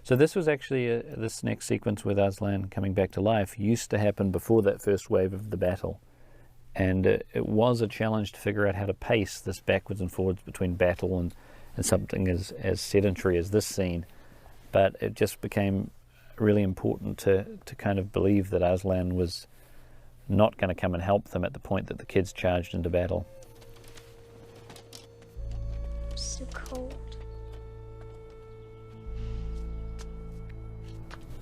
So this was actually, this next sequence with Aslan coming back to life used to happen before that first wave of the battle. And it was a challenge to figure out how to pace this backwards and forwards between battle and something as sedentary as this scene. But it just became really important to kind of believe that Aslan was not going to come and help them at the point that the kids charged into battle. So cold.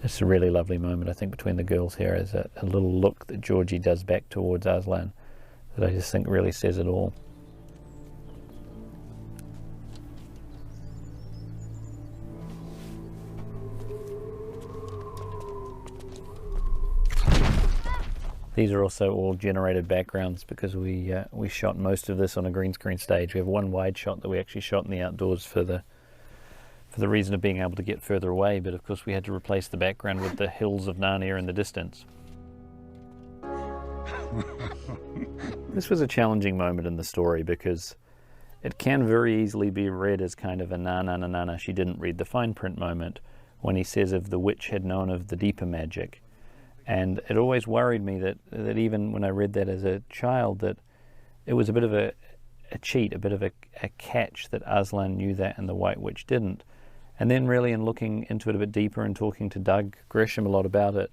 It's a really lovely moment, I think, between the girls here. Is a little look that Georgie does back towards Aslan that I just think really says it all. These are also all generated backgrounds because we shot most of this on a green screen stage. We have one wide shot that we actually shot in the outdoors for the reason of being able to get further away, but of course we had to replace the background with the hills of Narnia in the distance. This was a challenging moment in the story because it can very easily be read as kind of a na she didn't read the fine print moment when he says if the witch had known of the deeper magic. And it always worried me that even when I read that as a child, that it was a bit of a cheat, a bit of a catch that Aslan knew that and the White Witch didn't. And then really in looking into it a bit deeper and talking to Doug Gresham a lot about it,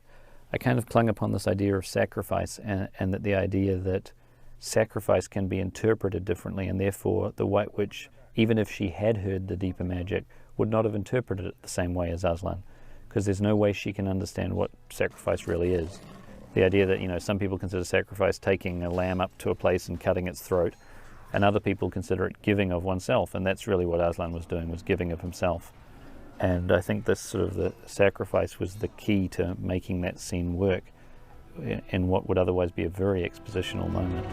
I kind of clung upon this idea of sacrifice and that the idea that sacrifice can be interpreted differently, and therefore the White Witch, even if she had heard the deeper magic, would not have interpreted it the same way as Aslan, because there's no way she can understand what sacrifice really is. The idea that, you know, some people consider sacrifice taking a lamb up to a place and cutting its throat, and other people consider it giving of oneself, and that's really what Aslan was doing, was giving of himself. And I think this sort of the sacrifice was the key to making that scene work in what would otherwise be a very expositional moment.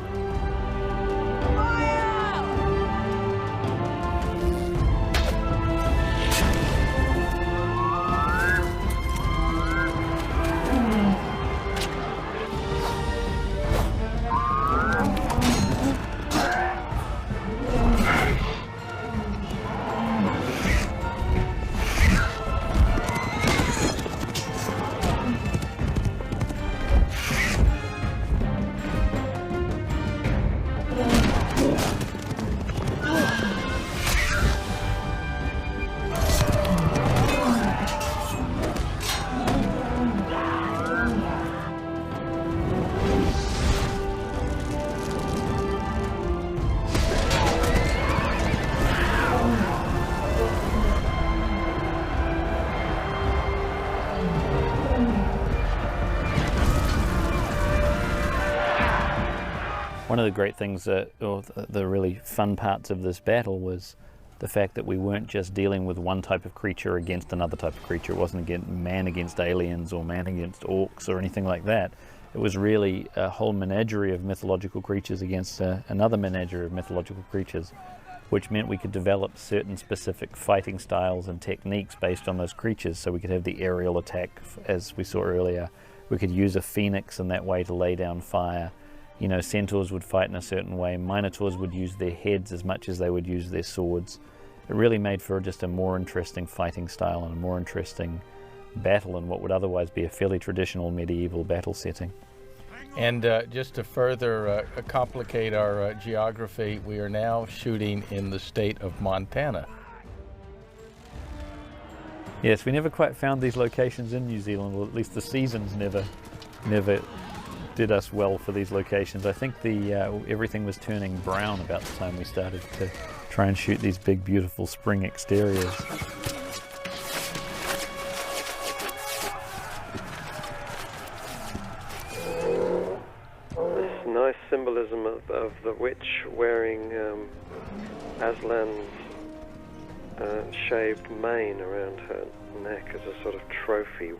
One of the great things, or the really fun parts of this battle, was the fact that we weren't just dealing with one type of creature against another type of creature. It wasn't man against aliens or man against orcs or anything like that. It was really a whole menagerie of mythological creatures against another menagerie of mythological creatures, which meant we could develop certain specific fighting styles and techniques based on those creatures. So we could have the aerial attack, as we saw earlier. We could use a phoenix in that way to lay down fire. You know, centaurs would fight in a certain way. Minotaurs would use their heads as much as they would use their swords. It really made for just a more interesting fighting style and a more interesting battle in what would otherwise be a fairly traditional medieval battle setting. And just to further complicate our geography, we are now shooting in the state of Montana. Yes, we never quite found these locations in New Zealand, or at least the seasons never did us well for these locations. I think everything was turning brown about the time we started to try and shoot these big, beautiful spring exteriors. This nice symbolism of the witch wearing Aslan's shaved mane around her neck as a sort of trophy of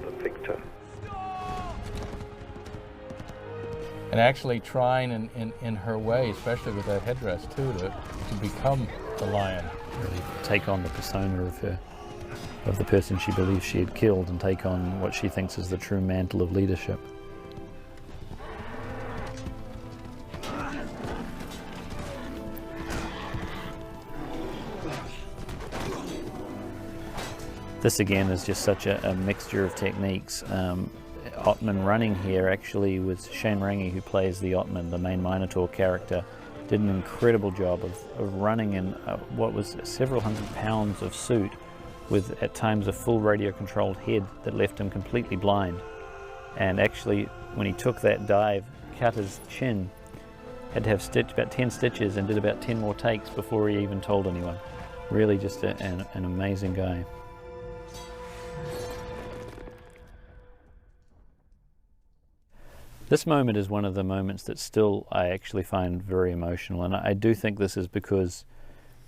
the victor. And actually trying in her way, especially with that headdress too, to become the lion. Really take on the persona of the person she believes she had killed, and take on what she thinks is the true mantle of leadership. This again is just such a mixture of techniques. Ottman running here actually was Shane Rangi, who plays the Ottman, the main Minotaur character, did an incredible job of running in what was several hundred pounds of suit with at times a full radio controlled head that left him completely blind. And actually when he took that dive, cut his chin, had to have stitched about 10 stitches and did about 10 more takes before he even told anyone. Really just an amazing guy. This moment is one of the moments that still I actually find very emotional, and I do think this is because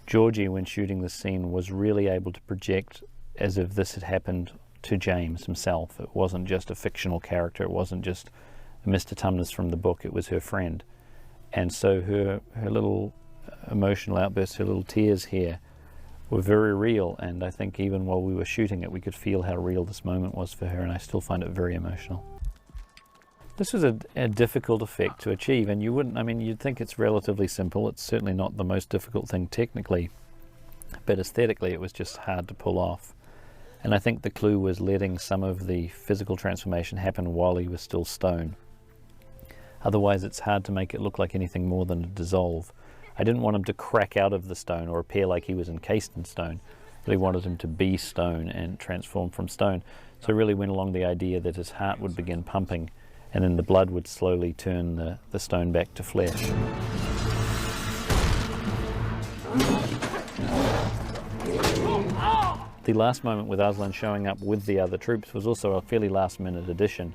Georgie, when shooting this scene, was really able to project as if this had happened to James himself. It wasn't just a fictional character, it wasn't just Mr. Tumnus from the book, it was her friend. And so her little emotional outbursts, her little tears here were very real, and I think even while we were shooting it we could feel how real this moment was for her, and I still find it very emotional. This was a difficult effect to achieve, and you'd think it's relatively simple. It's certainly not the most difficult thing technically, but aesthetically it was just hard to pull off. And I think the clue was letting some of the physical transformation happen while he was still stone. Otherwise it's hard to make it look like anything more than a dissolve. I didn't want him to crack out of the stone or appear like he was encased in stone. I really wanted him to be stone and transform from stone. So I really went along the idea that his heart would begin pumping, and then the blood would slowly turn the stone back to flesh. The last moment with Aslan showing up with the other troops was also a fairly last-minute addition,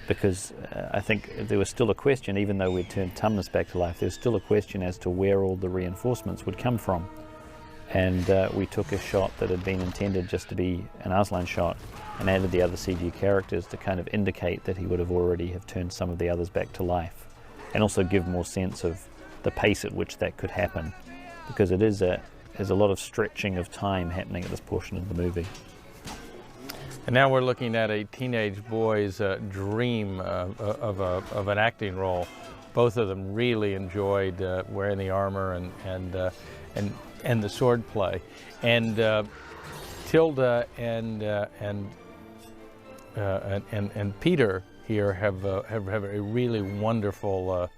because I think there was still a question, even though we'd turned Tumnus back to life, there was still a question as to where all the reinforcements would come from. And we took a shot that had been intended just to be an Aslan shot and added the other CG characters to kind of indicate that he would have already have turned some of the others back to life, and also give more sense of the pace at which that could happen, because there's a lot of stretching of time happening at this portion of the movie. And now we're looking at a teenage boy's dream of an acting role. Both of them really enjoyed wearing the armor and the sword play. And Tilda and Peter here have a really wonderful.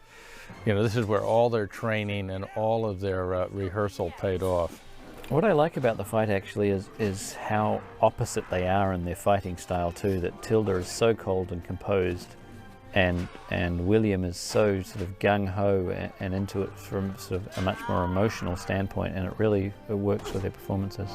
This is where all their training and all of their rehearsal paid off. What I like about the fight actually is how opposite they are in their fighting style too. That Tilda is so cold and composed, and William is so sort of gung-ho and into it from sort of a much more emotional standpoint, and it works with their performances.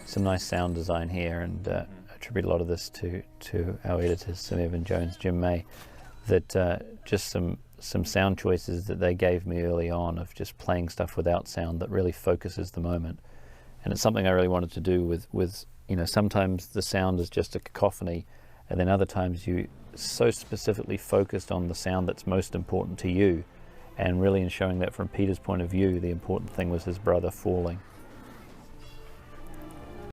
Some nice sound design here, and I attribute a lot of this to our editors, Sim Evan Jones, Jim May, that just some sound choices that they gave me early on of just playing stuff without sound that really focuses the moment. And it's something I really wanted to do with sometimes the sound is just a cacophony, and then other times you so specifically focused on the sound that's most important to you, and really in showing that from Peter's point of view, the important thing was his brother falling.